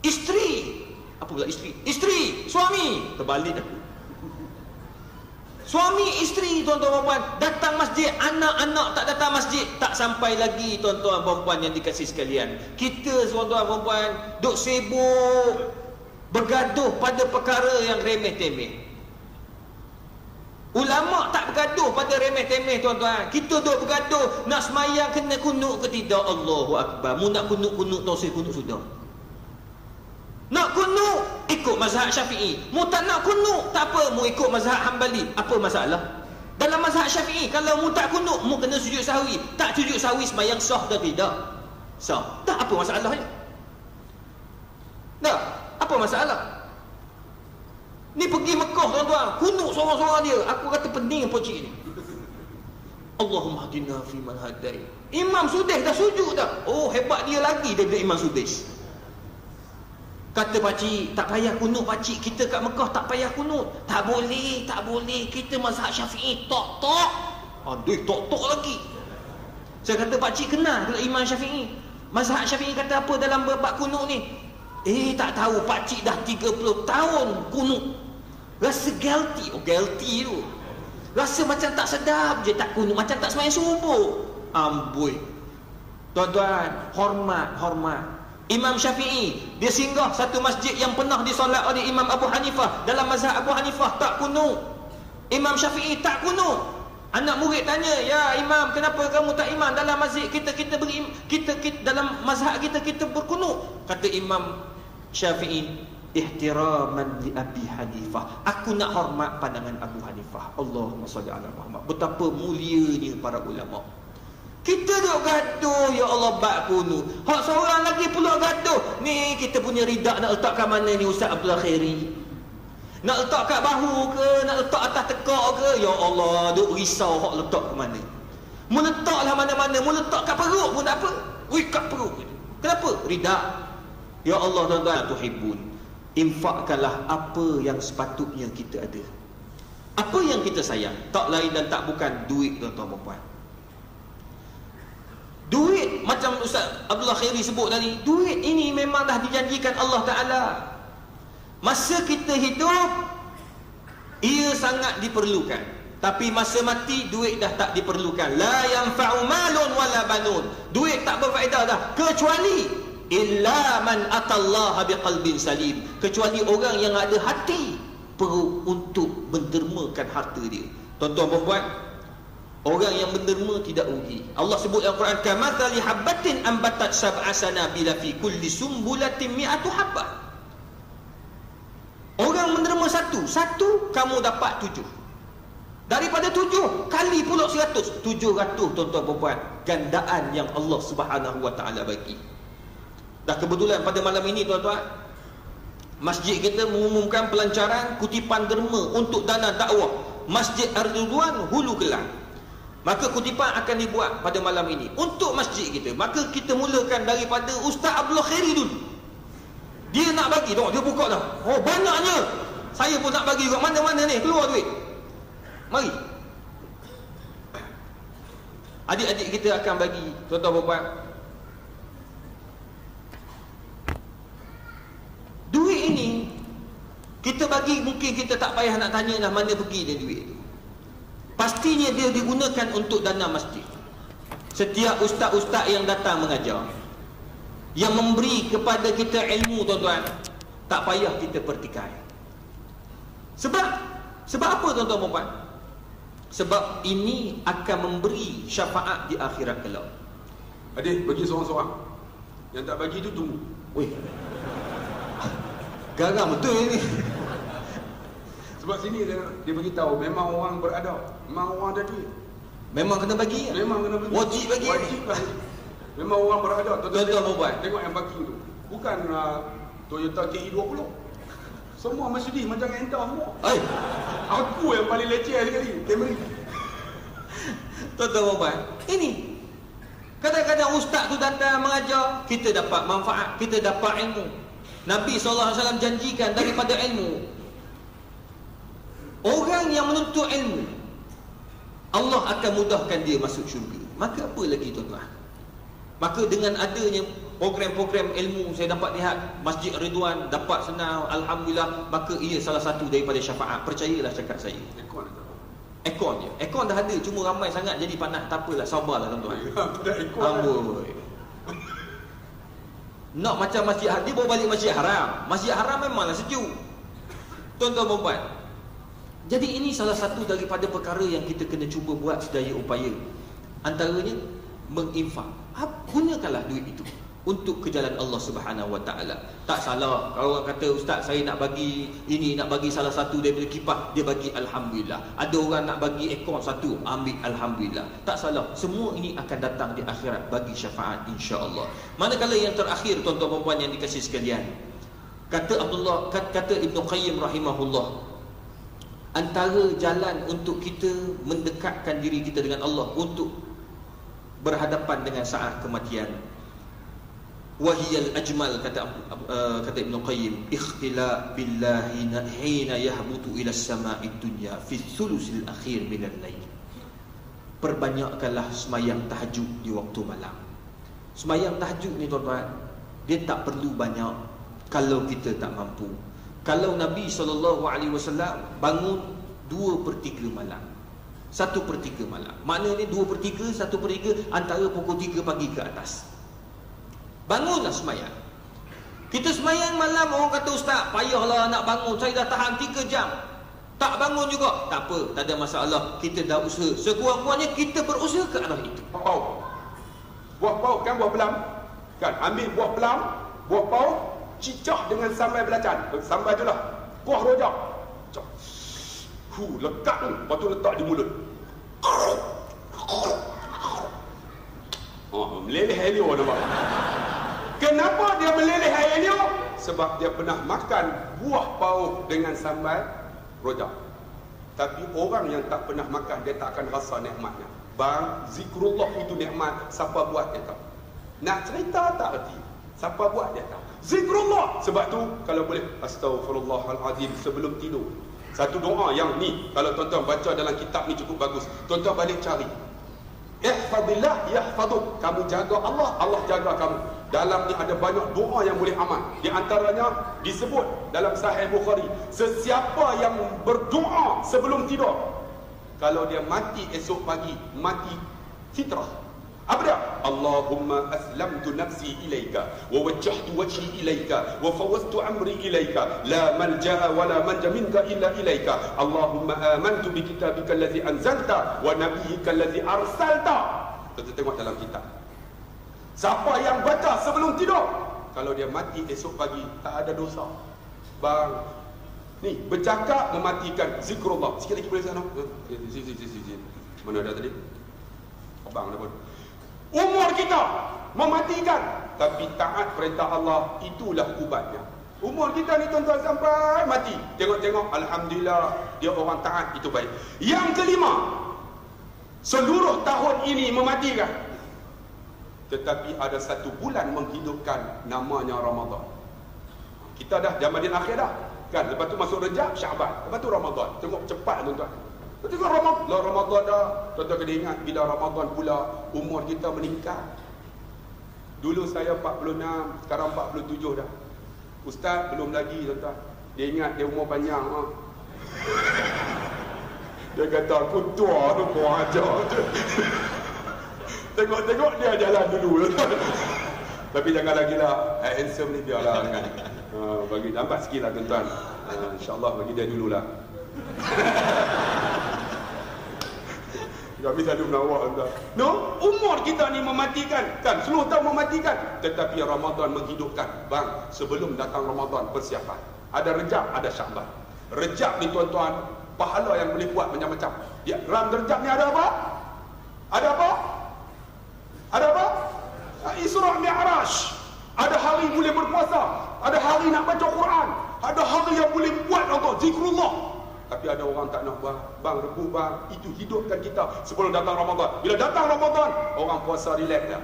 S2: Isteri, apa pula isteri? Isteri, suami, terbalik aku. Suami isteri tuan-tuan perempuan datang masjid, anak-anak tak datang masjid, tak sampai lagi tuan-tuan perempuan yang dikasihi sekalian. Kita tuan-tuan perempuan duk sibuk bergaduh pada perkara yang remeh-temeh. Ulama tak bergaduh pada remeh-temeh tuan-tuan. Kita duk bergaduh nak semayang kena kunut ke tidak. Allahu Akbar. Mu nak kunut-kunut tausil kunut sudah. Nak kunut ikut mazhab Syafi'i. Mu tak nak kunut tak apa, mu ikut mazhab Hambali. Apa masalah? Dalam mazhab Syafi'i kalau mu tak kunut, mu kena sujud sahwi. Tak sujud sahwi semayang sah atau tidak? Sah. Tak apa masalahnya. Tak. Apa masalah? Ni pergi Mekah tuan-tuan, kunut seorang-seorang dia. Aku kata pening pocik ni. Allahumma hadina fi man hadai. Imam Sudais dah sujud dah. Oh hebat dia lagi daripada Imam Sudais. Kata pakcik, tak payah kunut pakcik. Kita kat Mekah tak payah kunut. Tak boleh. Kita mazhab Syafi'i tok. Aduh tok lagi. Saya kata pakcik kenal pula Imam Syafi'i. Mazhab Syafi'i kata apa dalam bab kunut ni? Tak tahu, pakcik dah 30 tahun kunut. Rasa guilty. Guilty tu. Rasa macam tak sedap je tak kunut. Macam tak sembahyang subuh. Amboi. Tuan-tuan, hormat. Imam Syafi'i, dia singgah satu masjid yang pernah disolat oleh Imam Abu Hanifah. Dalam mazhab Abu Hanifah tak kunut. Imam Syafi'i tak kunut. Anak murid tanya, ya Imam, kenapa kamu tak iman? Dalam masjid kita dalam mazhab kita berkunut. Kata Imam Syafi'i, ihtiraman li Abi Hanifah. Aku nak hormat pandangan Abu Hanifah. Allahumma salli ala Muhammad. Betapa mulianya para ulama. Kita duk gaduh, ya Allah bab kunut. Hak seorang lagi pula gaduh. Ni kita punya ridak nak letak kat mana ni Ustaz Abdul Khairi? Nak letak kat bahu ke? Nak letak atas tekak ke? Ya Allah, duk risau hak letak ke mana. Mu letaklah mana-mana. Mu letak kat perut pun tak apa. Ui, kat perut. Kenapa? Ridak. Ya Allah tuan-tuan, tuhibun. Infakkanlah apa yang sepatutnya kita ada. Apa yang kita sayang, tak lain dan tak bukan duit tuan-tuan perempuan. Duit macam Ustaz Abdullah Khairi sebut tadi, duit ini memang dah dijanjikan Allah Ta'ala. Masa kita hidup, ia sangat diperlukan. Tapi masa mati, duit dah tak diperlukan. La yanfa'u malun wala banun. Duit tak berfaedah dah. Kecuali illa man atallaha biqalbin salim. Kecuali orang yang ada hati perlu untuk mendermakan harta dia. Tuan-tuan perempuan, orang yang menderma tidak rugi. Allah sebut dalam Quran, kamathali habbatin ambatat sab'a sanabila fi kulli sumbulatin mi'atu habbah. Orang menderma satu kamu dapat 7. Daripada 7 kali pula 100, 700 tuan-tuan perempuan. Gandaan yang Allah Subhanahu wa taala bagi. Dah kebetulan pada malam ini tuan-tuan, masjid kita mengumumkan pelancaran kutipan derma untuk dana dakwah Masjid Ar-Ridwan Hulu Kelang. Maka kutipan akan dibuat pada malam ini untuk masjid kita. Maka kita mulakan daripada Ustaz Abdullah Khairi dulu. Dia nak bagi, tengok dia buka dah. Oh banyaknya. Saya pun nak bagi juga. Mana-mana ni keluar duit. Mari. Adik-adik kita akan bagi, tuan-tuan puan. Duit ini kita bagi, mungkin kita tak payah nak tanya lah mana pergi dia duit itu. Pastinya dia digunakan untuk dana masjid. Setiap ustaz-ustaz yang datang mengajar, yang memberi kepada kita ilmu, tuan-tuan, tak payah kita pertikai. Sebab apa, tuan-tuan puan? Sebab ini akan memberi syafaat di akhirat kelak.
S1: Adik, bagi seorang-seorang. Yang tak bagi tu tunggu.
S2: Weh, garang betul ini.
S1: Sebab sini dia beritahu memang orang beradab, memang orang ada duit.
S2: Memang kena bagi.
S1: Memang kena bagi.
S2: Wajib bagi.
S1: Wajib bagi. Memang orang beradab.
S2: Tuan-tuan puan,
S1: Tengok yang parking tu. Bukan Toyota KE20. Semua Mercedes macam entah semua.
S2: Ai,
S1: Aku yang paling leceh sekali, Camry.
S2: tuan-tuan puan, ini kadang-kadang ustaz tu datang mengajar, kita dapat manfaat, kita dapat ilmu. Nabi SAW janjikan daripada ilmu, orang yang menuntut ilmu, Allah akan mudahkan dia masuk syurga. Maka apa lagi, tuan-tuan? Maka dengan adanya program-program ilmu, saya dapat lihat Masjid Ridwan dapat senang, alhamdulillah. Maka ia salah satu daripada syafaat. Percayalah cakap saya. Aircon je. Aircon dah ada, cuma ramai sangat jadi panas. Tak apalah, sabarlah tuan-tuan. Amboi. Nak macam Masjid Haram, dia bawa balik Masjid Haram. Masjid Haram memanglah sejuk, tuan-tuan dan puan. Jadi ini salah satu daripada perkara yang kita kena cuba buat sedaya upaya. Antaranya menginfak. Gunakanlah duit itu untuk ke jalan Allah Subhanahu Wa Taala. Tak salah kalau orang kata, ustaz saya nak bagi ini, nak bagi salah satu daripada kipas, dia bagi alhamdulillah. Ada orang nak bagi ekor satu, ambil alhamdulillah. Tak salah. Semua ini akan datang di akhirat bagi syafaat insya-Allah. Manakala yang terakhir, tuan-tuan dan puan yang dikasihi sekalian, kata Ibnu Qayyim rahimahullah, antara jalan untuk kita mendekatkan diri kita dengan Allah, untuk berhadapan dengan saat kematian, wahiyal ajmal, kata Ibnu Qayyim, ikhtila billahi hina yahbutu ila as-sama'i dunya fi thulusil akhir min al-lail. Perbanyakkanlah semayang tahajud di waktu malam. Semayang tahajud ni, tuan-tuan, dia tak perlu banyak kalau kita tak mampu. Kalau Nabi SAW bangun 2/3 malam, 1/3 malam, maknanya 2/3, 1/3 antara pukul 3 pagi ke atas, bangunlah semayang. Kita semayang malam, orang kata, ustaz payahlah nak bangun, saya dah tahan 3 jam tak bangun juga. Tak apa, tak ada masalah. Kita dah usaha, sekurang-kurangnya kita berusaha ke arah itu.
S1: Buah pau kan, buah pelam kan, ambil buah pelam, buah pau, cicah dengan sambal belacan, sambal je lah, kuah rojak, lekat tu, lepas tu letak di mulut. Meleleh air liur, nampak? Kenapa dia meleleh air liur? Sebab dia pernah makan buah pau dengan sambal rojak. Tapi orang yang tak pernah makan, dia tak akan rasa nikmatnya. Bang, zikrullah itu nikmat. Siapa buat dia tahu. Nak cerita tak erti, siapa buat dia tahu. Zikrullah. Sebab tu kalau boleh, astaghfirullahalazim sebelum tidur. Satu doa yang ni, kalau tuan-tuan baca dalam kitab ni cukup bagus. Tuan-tuan balik cari. Ihfadillah yahfaduk. Kamu jaga Allah, Allah jaga kamu. Dalam ni ada banyak doa yang boleh amal. Di antaranya disebut dalam Sahih Bukhari, sesiapa yang berdoa sebelum tidur, kalau dia mati esok pagi, mati fitrah. Apa dia? Allahumma aslamtu nafsi ilaika wa wajjahtu wajhi ilaika wa fawwadtu amri ilaika la malja'a wa la manja minka illa ilaika. Allahumma amantu bi kitabika allazi anzalta wa nabiyyika allazi arsalta. Kita tengok dalam kitab. Siapa yang baca sebelum tidur, kalau dia mati esok pagi tak ada dosa. Bang, ni bercakap mematikan zikrullah. Sikit lagi boleh sana. Mana dah tadi? Abang dah pun. Umur kita mematikan, tapi taat perintah Allah, itulah ubatnya. Umur kita ni tuan-tuan sampai mati, tengok-tengok, alhamdulillah dia orang taat, itu baik. Yang kelima, seluruh tahun ini mematikan, tetapi ada satu bulan menghidupkan, namanya Ramadan. Kita dah Jamadil akhir dah kan, lepas tu masuk Rejab, Syaban, lepas tu Ramadan. Tengok cepat tuan-tuan. Tengok Ramadan, lah Ramadan dah. Tuan-tuan kena ingat, bila Ramadan pula umur kita meningkat. Dulu saya 46, sekarang 47 dah. Ustaz belum lagi, tuan-tuan. Dia ingat dia umur panjang. Dia kata aku tua tu, kau ajar. Tengok-tengok dia jalan dulu. Tapi jangan lagi lah, handsome ni biarlah kan. Bagi lambat sikit lah tuan-tuan. InsyaAllah bagi dia dululah. Kami selalu menawar tuan. No, umur kita ni mematikan. Kan, seluruh tahun mematikan. Tetapi Ramadan menghidupkan. Bang, sebelum datang Ramadan, persiapan. Ada Rejab, ada Sya'ban. Rejab ni tuan-tuan, pahala yang boleh buat macam-macam. Ya, dalam Rejab ni ada apa? Ada apa? Ada apa? Isra' Mi'raj. Ada hari boleh berpuasa. Ada hari nak baca Quran. Ada hari yang boleh buat Allah, zikrullah. Tapi ada orang tak nak bang, rebut bang. Itu hidupkan kita sebelum datang Ramadan. Bila datang Ramadan, orang puasa relax dah.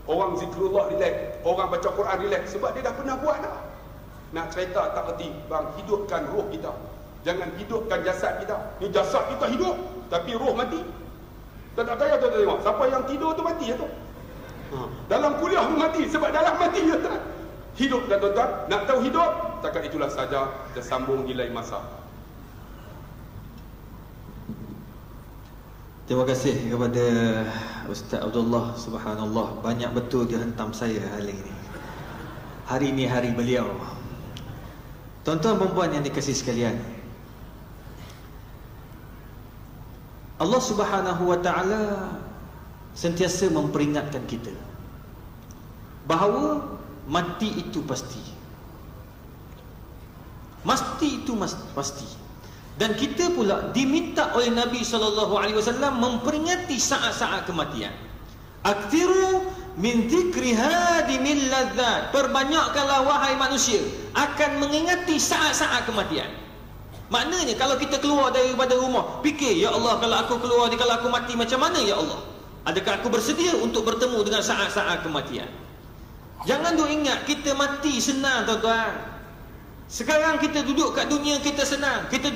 S1: Orang zikrullah relax. Orang baca Quran relax. Sebab dia dah pernah buat dah. Nak cerita tak erti. Bang, hidupkan roh kita. Jangan hidupkan jasad kita. Ni jasad kita hidup, tapi roh mati. Tak payah tu tengok. Siapa yang tidur tu mati ya tu. Dalam kuliah pun mati. Sebab dalam mati ya tu. Hidupkan tuan-tuan. Nak tahu hidup? Takat itulah saja. Kita sambung di lain masa.
S2: Terima kasih kepada Ustaz Abdullah. Subhanallah, banyak betul dia hentam saya hari ini. Hari ini hari beliau. Tuan-tuan perempuan yang dikasihi sekalian, Allah Subhanahu wa taala sentiasa memperingatkan kita bahawa mati itu pasti. Mati itu pasti. Dan kita pula diminta oleh Nabi SAW memperingati saat-saat kematian. Aktiru min dzikri hadimil ladzat. Perbanyakkanlah wahai manusia akan mengingati saat-saat kematian. Maknanya kalau kita keluar daripada rumah, fikir, ya Allah, kalau aku keluar ni, kalau aku mati macam mana ya Allah? Adakah aku bersedia untuk bertemu dengan saat-saat kematian? Jangan duk ingat kita mati senang tuan-tuan. Sekarang kita duduk kat dunia kita senang. Kita